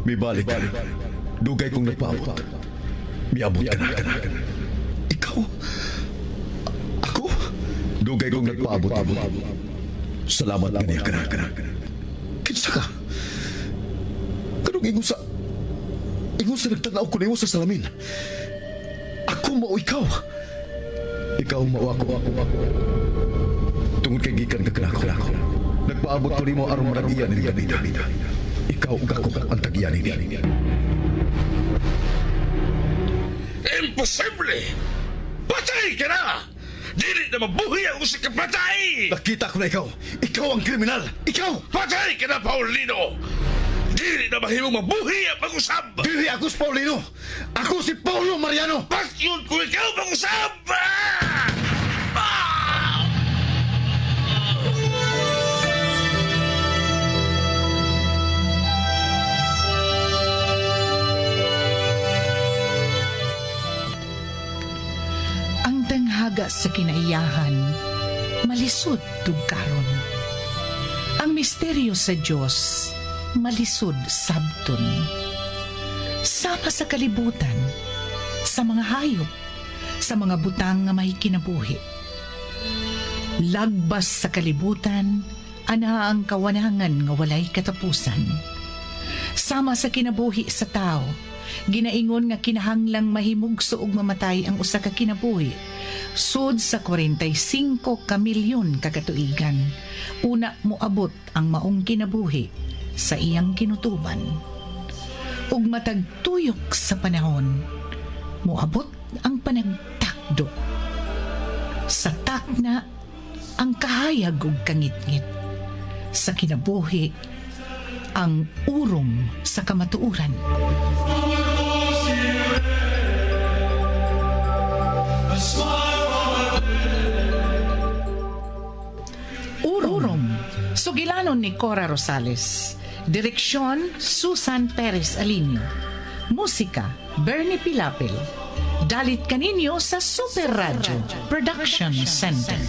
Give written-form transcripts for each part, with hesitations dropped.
May balik ka. Dugay kong nagpaabot. May abot ka na. Ikaw? Ako? Dugay kong nagpaabot. Salamat ganiya ka na. Kinsa ka? Kanong ingon sa nagtanaw ko na sa salamin. Ako mao ikaw. Ikaw mao ako. Tungod kay gikan ka kanako. Nagpaabot ko nimo aron maragiyan ni David. Ikaw ug ako ang tagyan ni. Imposible! Patay ka na! Dili na mabuhi ang usa ka patay! Nakita ko na ikaw. Ikaw ang kriminal. Ikaw! Patay ka na, Paulino! Dili na mahimong mabuhi ang pag-usab! Dili ako si Paulino. Ako si Paulo Mariano. Pasyon ko ikaw pag-usab! Ang tanghaga sa kinaiyahan, malisod tugkaron. Ang misteryo sa Diyos, malisod sabton. Sama sa kalibutan, sa mga hayop, sa mga butang nga may kinabuhi. Lagbas sa kalibutan, ana ang kawanangan nga walay katapusan. Sama sa kinabuhi sa tao, ginaingon nga kinahanglang mahimugso ug mamatay ang usa ka kinabuhi. Sud sa 45 ka milyon kagatuigan, una moabot ang maong kinabuhi sa iyang kinutuban. Ug matag tuyok sa panahon, moabot ang panagtakdo. Sa takna ang kahayag ug kangitngit. Sa kinabuhi ang urong sa kamatuuran. Urong, sugilanon ni Cora Rosales. Direksyon, Susan Perez Alinio. Musika, Bernie Pilapil. Dalit kaninyo sa Super Radio Production Center.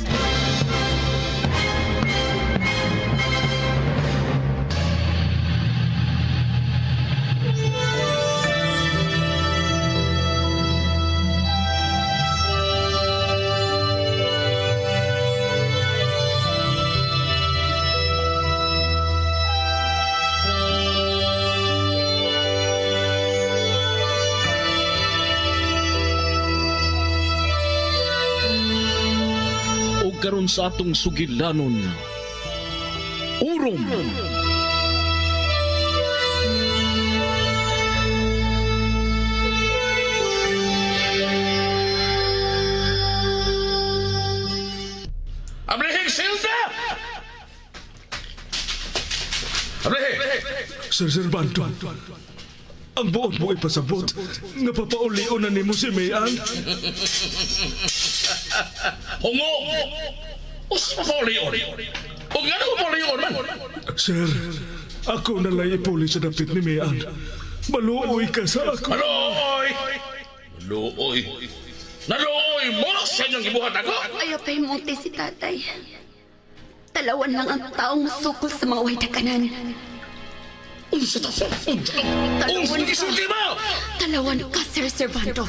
Karon sa atong sugilanon, urong. Abrahing Silda! Abrahing! Sir Servanto, ang buot mo ipasabot, napapaulion na ni mo si Mayan. Hungo! Usa pa Paulion! Huwag nga na ko Paulion man! Sir, ako nalay ipuli sa dapit ni Mayan. Maluoy ka sa ako. Maluoy! Maluoy! Naluoy mo sa inyong ibuhat ako! Ayaw pa imunti si tatay. Talawan lang ang taong masukol sa mga waydakanan. Unsa to? Unsa gisulti mo? Talawan ka, Sir Servanto.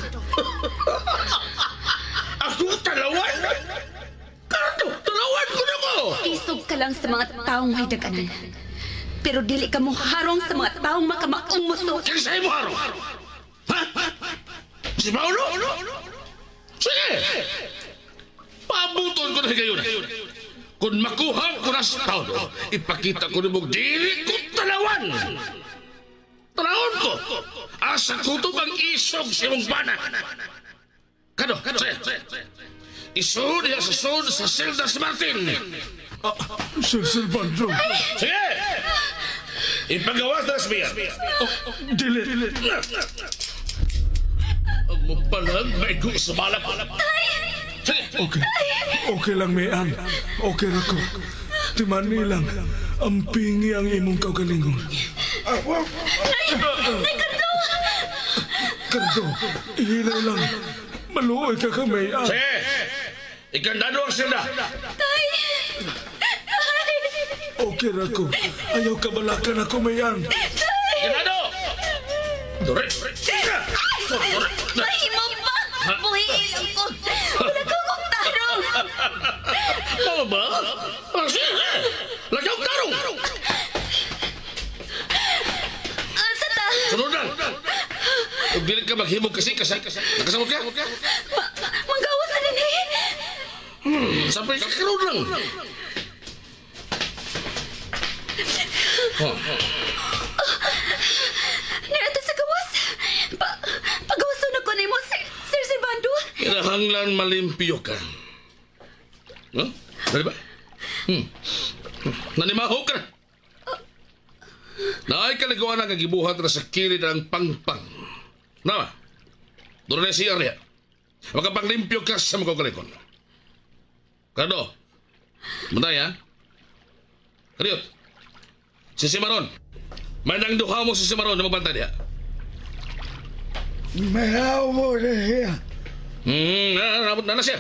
Ako talawan? Karto, talawan ko na ko! Isog ka lang sa mga taong waydakanan. Pero dili ka mo harong sa mga taong makamaong muso. Kinsay mo harong? Ha? Si Paulo? Sige! Pabuton ko na gayon. Kung makuha ko na sa Paulo, ipakita ko na mong dili ko talawan. Talawon ko. Asa kutob ang isog si mong bana. Kano? Sige. Isod niya sa sod sa selda si Martin. Sir Servanto. Sige! Ipagawas na Rasmian. Dili. Ang mapalag may ko sa balap. Sige! Okay lang, Mayan. Okay ra ko. Timani lang, ang pingi ang imong kaugalingon. Kardo, ihilay lang. Maluoy ka ka, Mayan. Sige! Ikandado ang selda. Okay ra ko. Ayaw kabalakan ako, Mayan. Ikandado! Dore! Mahimo pa! Buhi lang ko! Wala ko kong tarong! Ano ba? Sige! Lagaw tarong! Asa ta? Sunod. Kung dili ka maghimog kasi nakasamot ka? Manggawas na din eh! Sampai kakaroon lang. Nirata sa gawas! Pagawason ako ni mo, Sir Servando! Kinahanglan malimpyo ka. No? Dali ba? Nanimaho ka na. Naay kaliguan ang kagibuhat na sa kilid ng pangpang. Nama? Doon na siya riya. Makapanglimpyo ka sa mga kalikon. Kado? Munday ha? Kadiot? Si Simaron. May nang duha mo si Simaron na magbantay niya. May amo na siya. Na siya.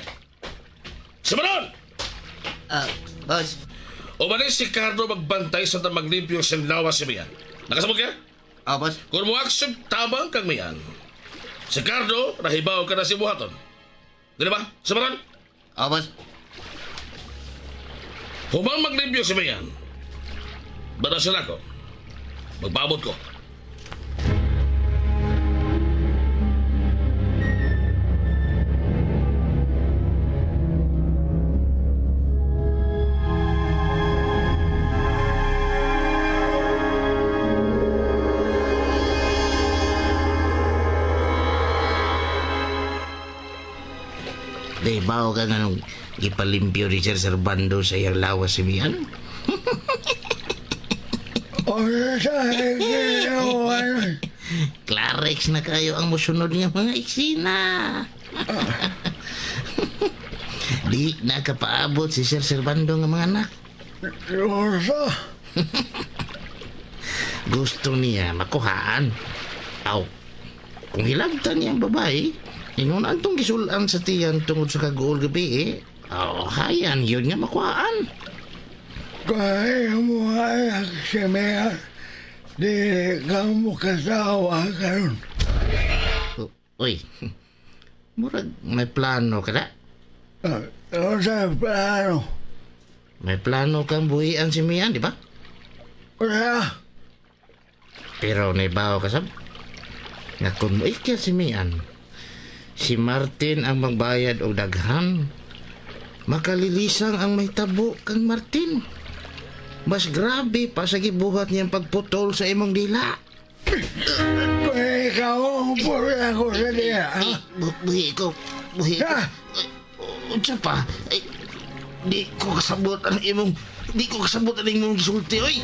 Simaron! Boss. O ba si Cardo magbantay sa maglimpyo sa lawas si Mian? Nakasabot ka? Boss. Kung mo aksyon tabang kang Mian. Si Cardo, nahibaw ka na si Buhaton. Di ba? Simaron? Boss. Humang maglimpyo si Mian. Bada sila ko. Magpabot ko. Di ba ka nga nung ipalimpyo ni Sir Servando sa iyang lawas si Mian? Clarex na kayo ang musunod ng mga eksena. Di nakapaabot si Sir Servando ng mga anak. Gusto niya makuhaan. Kung hilabtan niya ang babae, inunan tong gisulan sa tiyan tungod sa kagool gabi hayan yun nga makuhaan. Kaya mo anak si Mea, di ka mo kasawa karon. Uy, murag may plano ka na? Ano sa plano? May plano kang buhian si Mian, di ba? Wala. Pero naibaw ka sab? Nga kung ka si Mian, si Martin ang magbayad o daghan, makalilisang ang may tabo kang Martin. Mas grabe pa sa gibuhat niyang pagputol sa imong dila. Kung ikaw ang puro ako sa diya. Buhi ko. Unsa pa? Di ko kasabot ang imong gisulti, oy.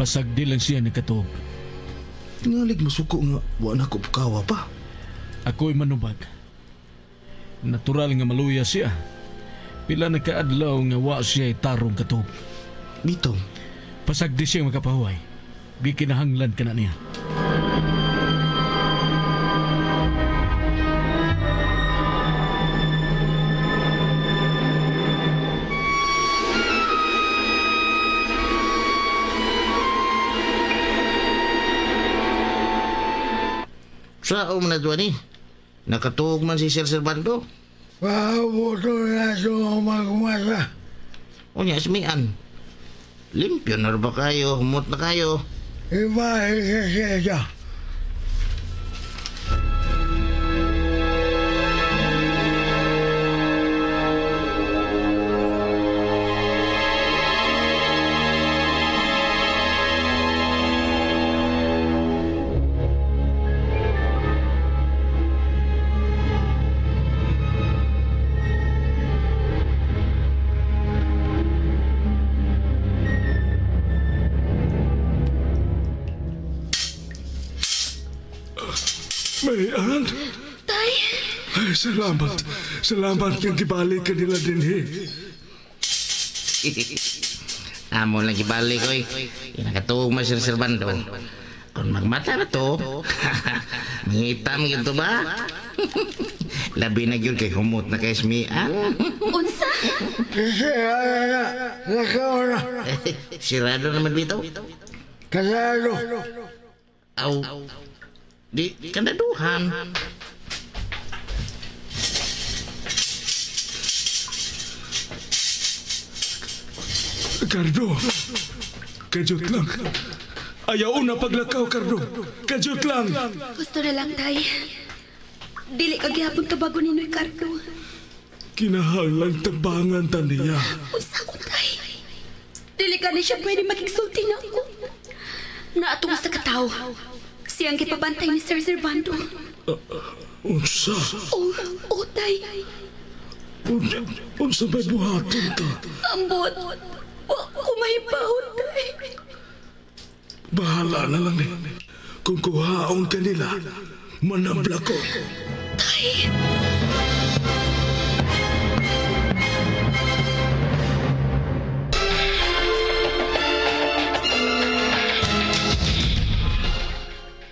Pasagdi lang siya nagkatog. Tingalig masuko nga, wala ko pukawa pa. Ako'y manubag. Natural nga maluya siya. Pila nagkaadlaw nga wa siya'y tarong katog. Bitong, Pasagdi siya makapahuay. Di kinahanglan ka na niya. Sao man na doon eh? Nakatuog man si Sir Servando. Pabuto na ito magmasa. O niya, Mian. Limpyo na ba kayo? Humot na kayo. Iba siya. Mayan. Tay, Ay, salamat. Salamat yung gibalik ka nila din eh. Amo lang gibalik oy. Nakatuog man Sir Servando. Kung magmata na to, mangitam gito ba? Labi na yun kay humot na kay Smian. Unsa? Sirado naman dito. Kasado. Aw, di kanaduhan. Cardo, kajut lang. Ayaw na paglakaw, Cardo. Kajut lang. Gusto na lang, tay. Dili ka gyapon kabago ni Noy Cardo. Kinahanglang tabangan ta niya. Unsa ko, tay? Dili ka ni siya pwede makigsulti na ako. Naatong sa kataw. Siyang gipabantay ni Sir Servando. Unsa? Oh, tay. Unsa ba'y buhaton ta? Ambot. Wa ko mahibawon, tay. Bahala na lang ni. Kung kuhaon ka nila, manabla ko. Tay.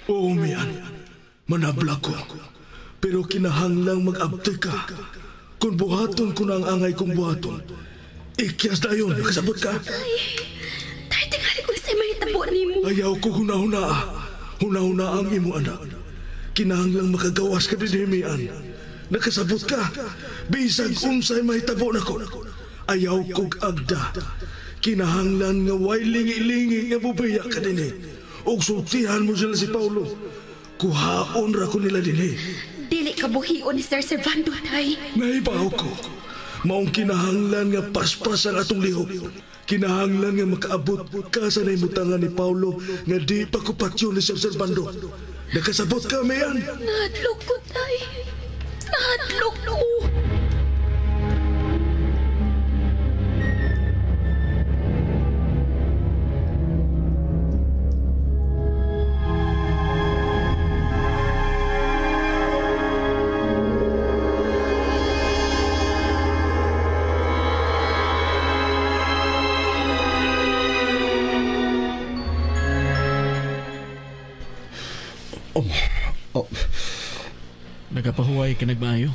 Oo, Mian. Manabla ko. Pero kinahanglang mag-abte ka. Kung buhaton ko na ang angay kong buhaton, ikyas na yun. Nakasabot ka? Tay, tingali ko sa may tabo ni mo. Ayaw ko huna-huna. Huna-huna ang imo anak. Kinahanglang makagawas ka din, Mian. Nakasabot ka. Bisag unsay mahitabo na ko. Ayaw kog agda. Kinahanglan nga way lingi-lingi nga bubiya ka din eh. Og sultihan mo sila si Paulo. Kuhaon ra ko nila din eh. Dili ka buhion ni Sir Servando, tay. Nahibaw ko. Maong kinahanglan nga paspas ang atong lihok. Kinahanglan nga makaabot ka sa naimutangan ni Paulo nga di pa ko patyo ni Sir Servando. Nakasabot ka, Mian. Nahadlok ko, tay. Nahadlok ko. Nagapahuway ka nagmaayo.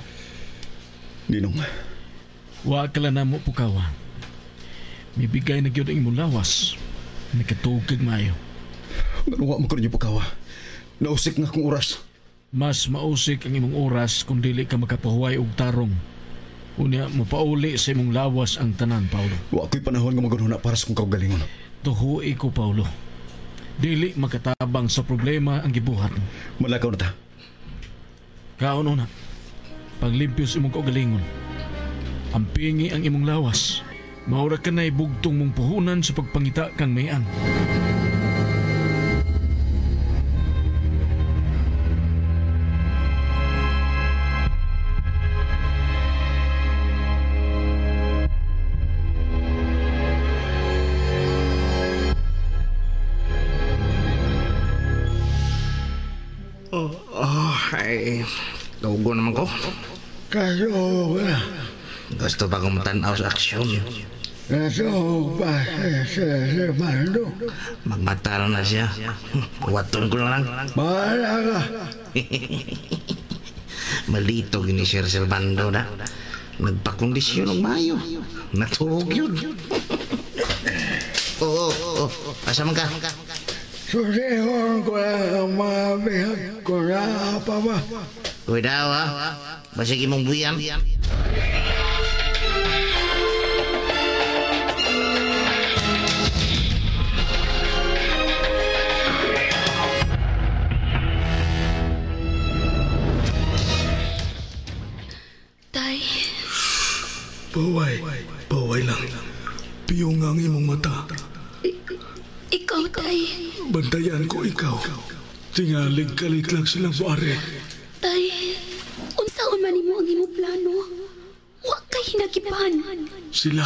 Ninong, Wa ka lang na mo pukawa. Mibigay na gyud ang imong lawas. Nakatuog kag maayo. nanuwa mo ko rin yung pagkawa. Nausik nga kong oras. Mas mausik ang imong oras kung dili ka makapahuway og tarong. Unya mapauli sa imong lawas ang tanan, Paulo. Wa ko'y panahon nga magununa para sa kong kaugalingon. Tuhuy ko, Paulo. Dili makatabang sa problema ang gibuhat. Malakaw na ta. Kaon na. Paglimpyo sa imong kaugalingon. Ampingi ang imong lawas. Maura ka na'y bugtong mong puhunan sa pagpangita kang mayan. Ay, tugo naman ko. Kaso ka. Gusto pa kong matanaw sa aksyon. Kaso pa sa Servando. Magmata na siya. Waton ko na lang. Bahala ka. Malito gini Sir Servando na. Nagpakondisyon ng mayo. Naturog yun. Oo. Asa man ka? Susihon ko lang ang mga bihag ko na pa ba? Uy daw ha. Basig imong buyan. Tay, Baway lang. Piyong ang imong mata. ikaw, tay. Bantayan ko ikaw. Tingalig kalik lang silang pare. Tay, unsaon man nimo ang imong plano? Wa kay hinagiban. Sila,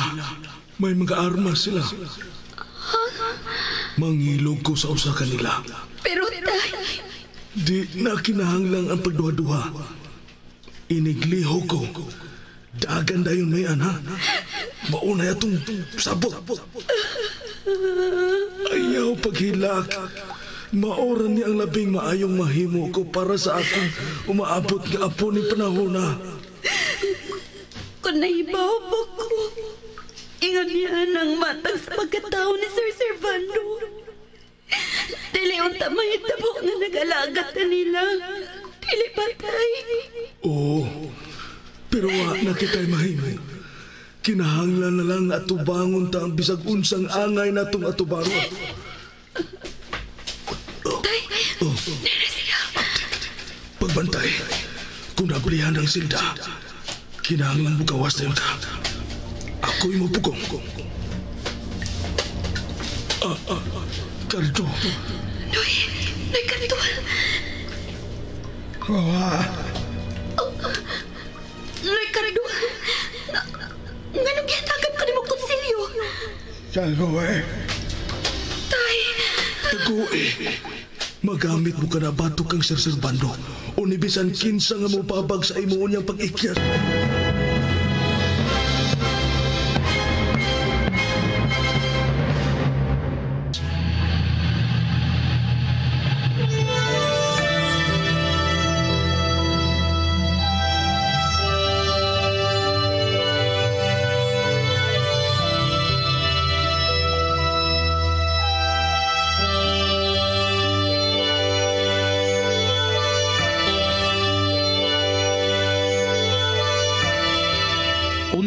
may mga armas sila. Mangilog ko sa usa kanila. Pero tay, Di na kinahanglang ang pagduha-duha. Inigliho ko. Dagan dayon may ana. Maunay atong sabot. Ayaw paghilak. Maoran ni ang labing maayong mahimo ko para sa akong umaabot nga apo ni panahona. Kung naibaw po ko, ingon niya ang matang sa pagkatao ni Sir Servando. Dili unta may tabo nga nag-alagat na nila. Dili patay. Oo, pero wa na kita'y mahimo. Kinahanglan na lang atubangon ta ang bisag unsang angay na itong atubangon. Tay, nere siya. Pagbantay, kung nagulihan ng silda, kinahanglan mo gawas na yun ka. Ako'y mapugong. Kardo. Noy Kardo. Noy Kardo. Nganong gihatagan ka ni mong konsilyo? Tagoy. Tay. Tagoy. Magamit mo ka na bato kang Sir Servando o nibisan kinsa nga mo babag sa imo niyang pag-ikyat.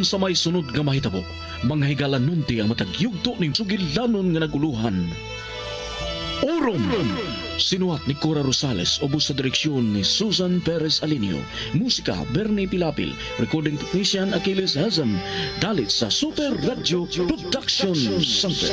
Unsa may sunod nga mahitabo, mga higalan nunti ang matagyugto ning sugilanon nga naguluhan. Orom! Sinuwat ni Cora Rosales ubos sa direksyon ni Susan Perez Alinio. Musika Bernie Pilapil. Recording technician Achilles Hazam. Dalit sa Super Radio Production Center.